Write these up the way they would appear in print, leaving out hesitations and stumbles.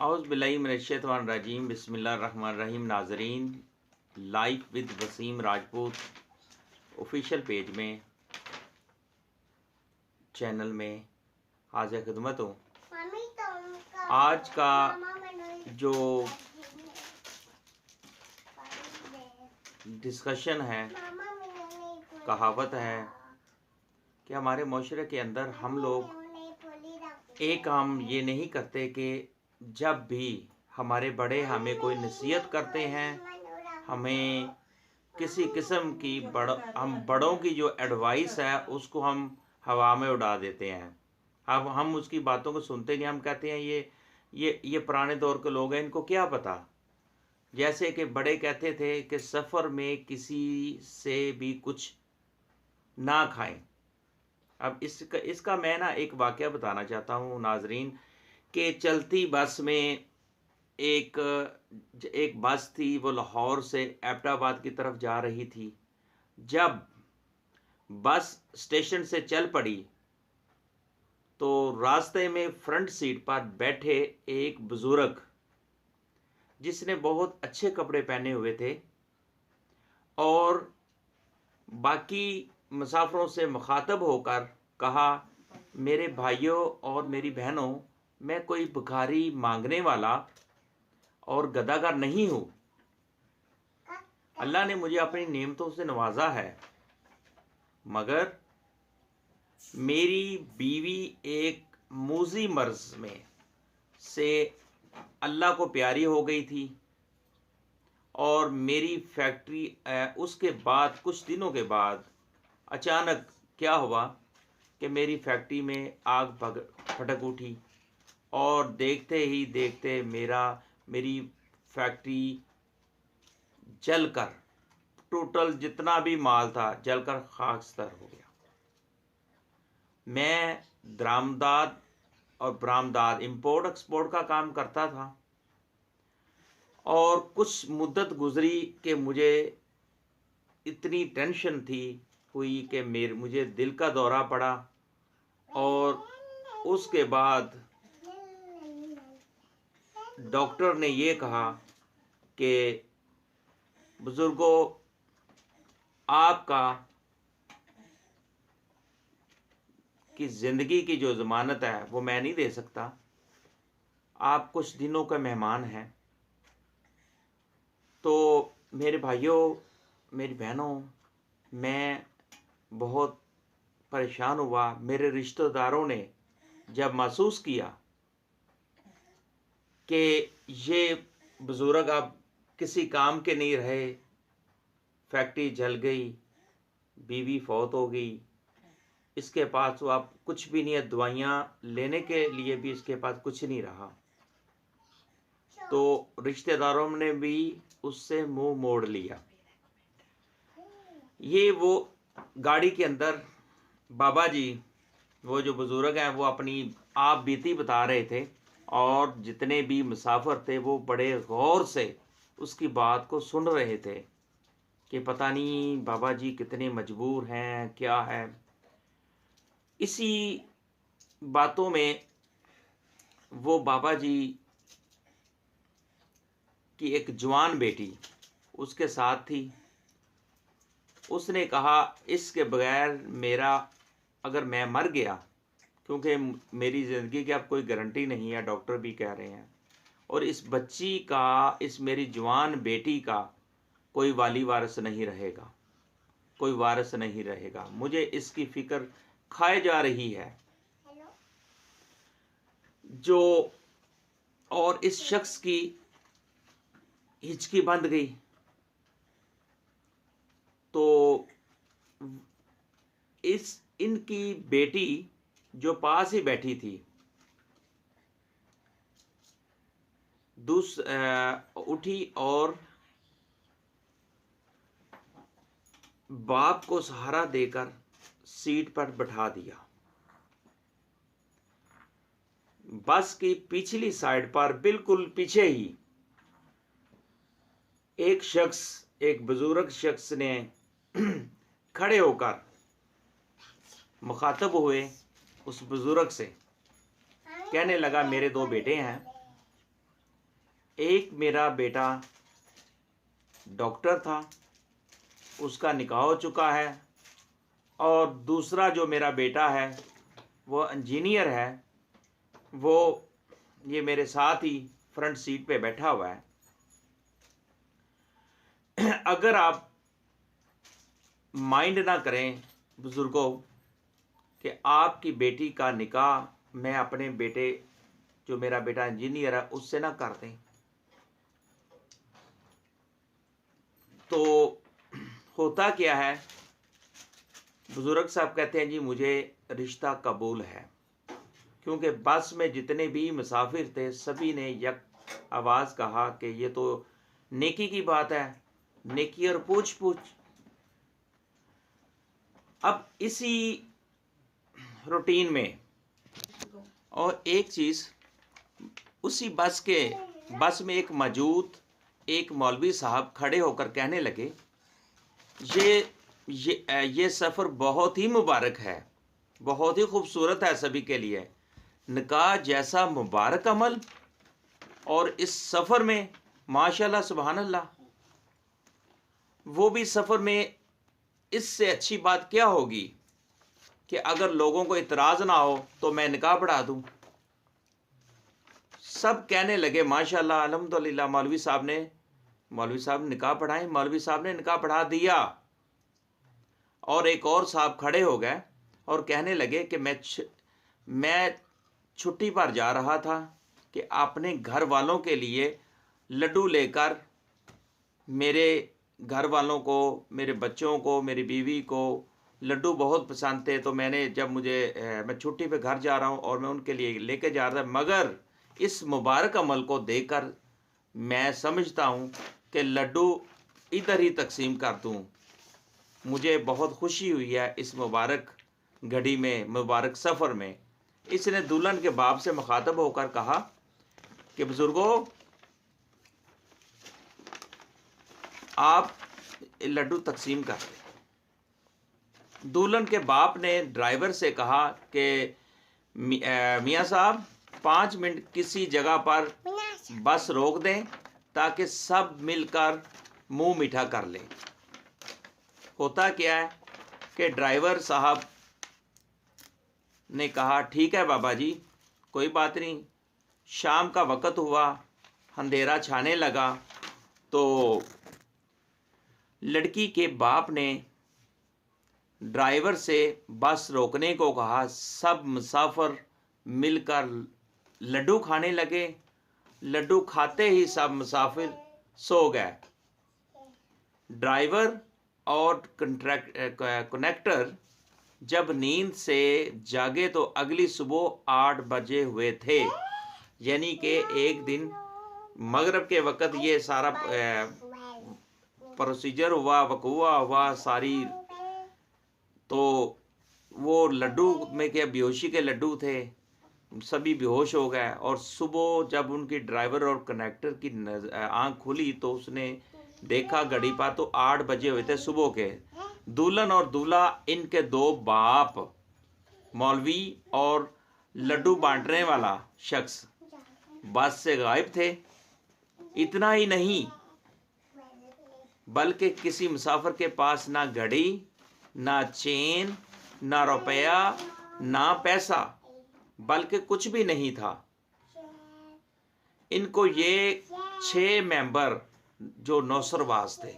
औज़ बिल्लाहि मिनश्शैतानिर्रजीम बिस्मिल्लाहिर्रहमानिर्रहीम। नाज़रीन, life with Wasim Rajput official page में, चैनल में हाज़िर खिदमत हूँ। आज का जो डिस्कशन है, कहावत है कि हमारे माशरे के अंदर हम लोग एक काम ये नहीं करते कि जब भी हमारे बड़े हमें कोई नसीहत करते हैं, हमें किसी किस्म की हम बड़ों की जो एडवाइस है उसको हम हवा में उड़ा देते हैं। अब हम उसकी बातों को सुनते नहीं, हम कहते हैं ये पुराने दौर के लोग हैं, इनको क्या पता। जैसे कि बड़े कहते थे कि सफ़र में किसी से भी कुछ ना खाएं। अब इसका मैं ना एक वाक़या बताना चाहता हूँ नाजरीन, कि चलती बस में एक बस थी, वो लाहौर से एबटाबाद की तरफ जा रही थी। जब बस स्टेशन से चल पड़ी तो रास्ते में फ्रंट सीट पर बैठे एक बुजुर्ग, जिसने बहुत अच्छे कपड़े पहने हुए थे और बाकी मुसाफिरों से मुखातब होकर कहा, मेरे भाइयों और मेरी बहनों, मैं कोई भिखारी मांगने वाला और गदागर नहीं हूँ। अल्लाह ने मुझे अपनी नेमतों से नवाजा है, मगर मेरी बीवी एक मूजी मर्ज में से अल्लाह को प्यारी हो गई थी और मेरी फैक्ट्री उसके बाद कुछ दिनों के बाद अचानक क्या हुआ कि मेरी फैक्ट्री में आग फटक उठी और देखते ही देखते मेरी फैक्ट्री जलकर, टोटल जितना भी माल था जलकर खाकस्तर हो गया। मैं दरामदाद और बरामदाद, इंपोर्ट एक्सपोर्ट का काम करता था और कुछ मुद्दत गुजरी कि मुझे इतनी टेंशन हुई कि मुझे दिल का दौरा पड़ा और उसके बाद डॉक्टर ने ये कहा कि बुजुर्गों, आपका की ज़िंदगी की जो ज़मानत है वो मैं नहीं दे सकता, आप कुछ दिनों का मेहमान हैं। तो मेरे भाइयों, मेरी बहनों, मैं बहुत परेशान हुआ। मेरे रिश्तेदारों ने जब महसूस किया कि ये बुजुर्ग अब किसी काम के नहीं रहे, फैक्ट्री जल गई, बीवी फौत हो गई, इसके पास तो अब कुछ भी नहीं है, दवाइयाँ लेने के लिए भी इसके पास कुछ नहीं रहा, तो रिश्तेदारों ने भी उससे मुंह मोड़ लिया। ये वो गाड़ी के अंदर बाबा जी, वो जो बुजुर्ग हैं, वो अपनी आप बीती बता रहे थे और जितने भी मुसाफिर थे वो बड़े गौर से उसकी बात को सुन रहे थे कि पता नहीं बाबा जी कितने मजबूर हैं, क्या है। इसी बातों में वो बाबा जी की एक जवान बेटी उसके साथ थी। उसने कहा, इसके बगैर अगर मैं मर गया, क्योंकि मेरी ज़िंदगी की अब कोई गारंटी नहीं है, डॉक्टर भी कह रहे हैं, और इस बच्ची का, इस मेरी जवान बेटी का कोई वाली वारिस नहीं रहेगा, कोई वारिस नहीं रहेगा। मुझे इसकी फिक्र खाए जा रही है। जो और इस शख्स की हिचकी बंद गई तो इनकी बेटी जो पास ही बैठी थी उठी और बाप को सहारा देकर सीट पर बैठा दिया। बस की पिछली साइड पर बिल्कुल पीछे ही एक बुजुर्ग शख्स ने खड़े होकर मुखातब हुए उस बुजुर्ग से, कहने लगा, मेरे दो बेटे हैं, एक मेरा बेटा डॉक्टर था, उसका निकाह हो चुका है, और दूसरा जो मेरा बेटा है वो इंजीनियर है, वो ये मेरे साथ ही फ्रंट सीट पे बैठा हुआ है। अगर आप माइंड ना करें बुजुर्गों कि आपकी बेटी का निकाह मैं अपने बेटे, जो मेरा बेटा इंजीनियर है, उससे ना कर दें, तो होता क्या है, बुजुर्ग साहब कहते हैं जी मुझे रिश्ता कबूल है, क्योंकि बस में जितने भी मुसाफिर थे सभी ने यक आवाज़ कहा कि ये तो नेकी की बात है, नेकी और पूछ पूछ। अब इसी रूटीन में और एक चीज़, उसी बस में एक मौजूद एक मौलवी साहब खड़े होकर कहने लगे, ये सफ़र बहुत ही मुबारक है, बहुत ही खूबसूरत है सभी के लिए। निकाह जैसा मुबारक अमल, और इस सफ़र में माशाल्लाह सुभान अल्लाह, वो भी सफ़र में इससे अच्छी बात क्या होगी कि अगर लोगों को इतराज़ ना हो तो मैं निकाह पढ़ा दूं। सब कहने लगे माशाल्लाह अल्हम्दुलिल्लाह, मौलवी साहब निकाह पढ़ाएं। मौलवी साहब ने निकाह पढ़ा दिया, और एक और साहब खड़े हो गए और कहने लगे कि मैं छुट्टी पर जा रहा था कि अपने घर वालों के लिए लड्डू लेकर, मेरे घर वालों को, मेरे बच्चों को, मेरी बीवी को लड्डू बहुत पसंद थे, तो मैंने जब मैं छुट्टी पे घर जा रहा हूँ और मैं उनके लिए लेके जा रहा था, मगर इस मुबारक अमल को देखकर मैं समझता हूँ कि लड्डू इधर ही तकसीम कर दूँ। मुझे बहुत खुशी हुई है इस मुबारक घड़ी में, मुबारक सफ़र में। इसने दुल्हन के बाप से मुखातब होकर कहा कि बुजुर्गों, आप लड्डू तकसीम कर दें। दुल्हन के बाप ने ड्राइवर से कहा कि मियाँ साहब 5 मिनट किसी जगह पर बस रोक दें ताकि सब मिलकर मुंह मीठा कर लें। होता क्या है कि ड्राइवर साहब ने कहा ठीक है बाबा जी, कोई बात नहीं। शाम का वक़्त हुआ, अंधेरा छाने लगा, तो लड़की के बाप ने ड्राइवर से बस रोकने को कहा। सब मुसाफिर मिलकर लड्डू खाने लगे। लड्डू खाते ही सब मुसाफिर सो गए। ड्राइवर और कनेक्टर जब नींद से जागे तो अगली सुबह 8 बजे हुए थे, यानी कि एक दिन मगरिब के वक़्त ये सारा प्रोसीजर हुआ, वकूआ हुआ सारी। तो वो लड्डू में क्या बेहोशी के लड्डू थे, सभी बेहोश हो गए। और सुबह जब उनकी ड्राइवर और कनेक्टर की आँख खुली तो उसने देखा घड़ी पर तो 8 बजे हुए थे सुबह के। दुल्हन और दूल्हा, इनके 2 बाप, मौलवी और लड्डू बांटने वाला शख्स बस से गायब थे। इतना ही नहीं, बल्कि किसी मुसाफिर के पास ना घड़ी, ना चेन, ना रुपया, ना पैसा, बल्कि कुछ भी नहीं था। इनको ये 6 मेंबर जो नौसरबाज थे,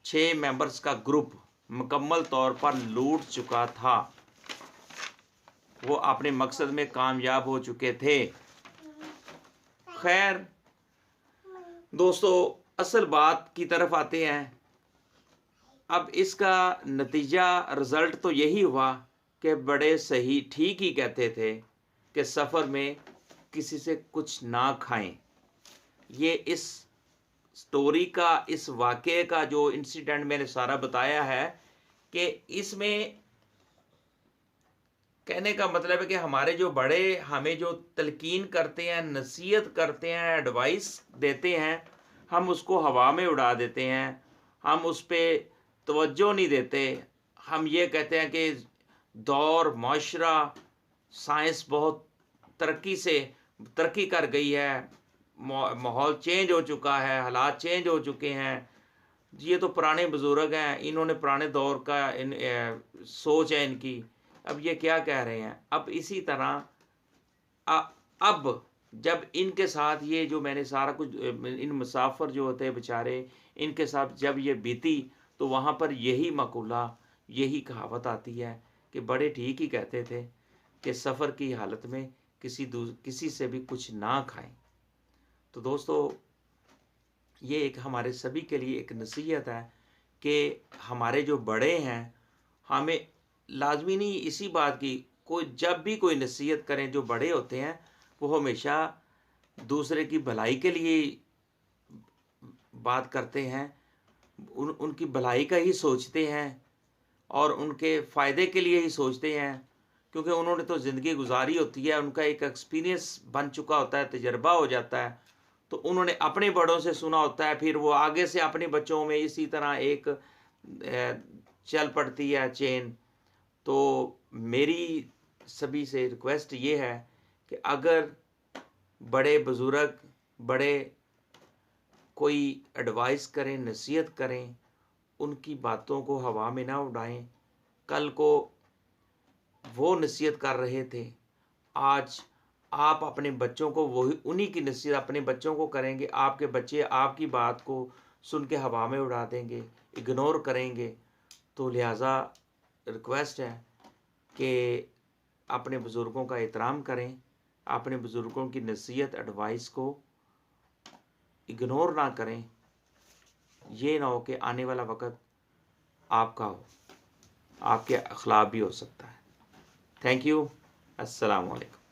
6 मेंबर्स का ग्रुप मुकम्मल तौर पर लूट चुका था। वो अपने मकसद में कामयाब हो चुके थे। खैर दोस्तों, असल बात की तरफ आते हैं। अब इसका नतीजा, रिज़ल्ट तो यही हुआ कि बड़े सही ठीक ही कहते थे कि सफ़र में किसी से कुछ ना खाएं। ये इस स्टोरी का, इस वाक़े का जो इंसिडेंट मैंने सारा बताया है, कि इसमें कहने का मतलब है कि हमारे जो बड़े हमें जो तलकीन करते हैं, नसीहत करते हैं, एडवाइस देते हैं, हम उसको हवा में उड़ा देते हैं। हम उस पर तवज्जो नहीं देते। हम ये कहते हैं कि दौर, माशरा, साइंस बहुत तरक्की कर गई है, माहौल चेंज हो चुका है, हालात चेंज हो चुके हैं। ये तो पुराने बुज़ुर्ग हैं, इन्होंने पुराने दौर का सोच है इनकी, अब ये क्या कह रहे हैं। अब इसी तरह अब जब इनके साथ ये जो मैंने सारा कुछ इन मुसाफिर जो होते हैं बेचारे, इनके साथ जब ये बीती, तो वहाँ पर यही मकूला, यही कहावत आती है कि बड़े ठीक ही कहते थे कि सफ़र की हालत में किसी से भी कुछ ना खाएं। तो दोस्तों, ये एक हमारे सभी के लिए एक नसीहत है कि हमारे जो बड़े हैं, हमें लाज़मी नहीं इसी बात की, कोई जब भी कोई नसीहत करें, जो बड़े होते हैं वो हमेशा दूसरे की भलाई के लिए बात करते हैं, उनकी भलाई का ही सोचते हैं और उनके फ़ायदे के लिए ही सोचते हैं, क्योंकि उन्होंने तो ज़िंदगी गुजारी होती है, उनका एक एक्सपीरियंस बन चुका होता है, तजर्बा हो जाता है, तो उन्होंने अपने बड़ों से सुना होता है, फिर वो आगे से अपने बच्चों में इसी तरह एक चल पड़ती है चेन। तो मेरी सभी से रिक्वेस्ट ये है कि अगर बड़े बुज़ुर्ग, बड़े कोई एडवाइस करें, नसीहत करें, उनकी बातों को हवा में ना उड़ाएं। कल को वो नसीहत कर रहे थे, आज आप अपने बच्चों को वही उन्हीं की नसीहत अपने बच्चों को करेंगे, आपके बच्चे आपकी बात को सुन के हवा में उड़ा देंगे, इग्नोर करेंगे। तो लिहाजा रिक्वेस्ट है कि अपने बुज़ुर्गों का एहतराम करें, अपने बुज़ुर्गों की नसीहत एडवाइस को इग्नोर ना करें। ये ना हो कि आने वाला वक़्त आपका हो, आपके खिलाफ भी हो सकता है। Thank you. अस्सलाम वालेकुम।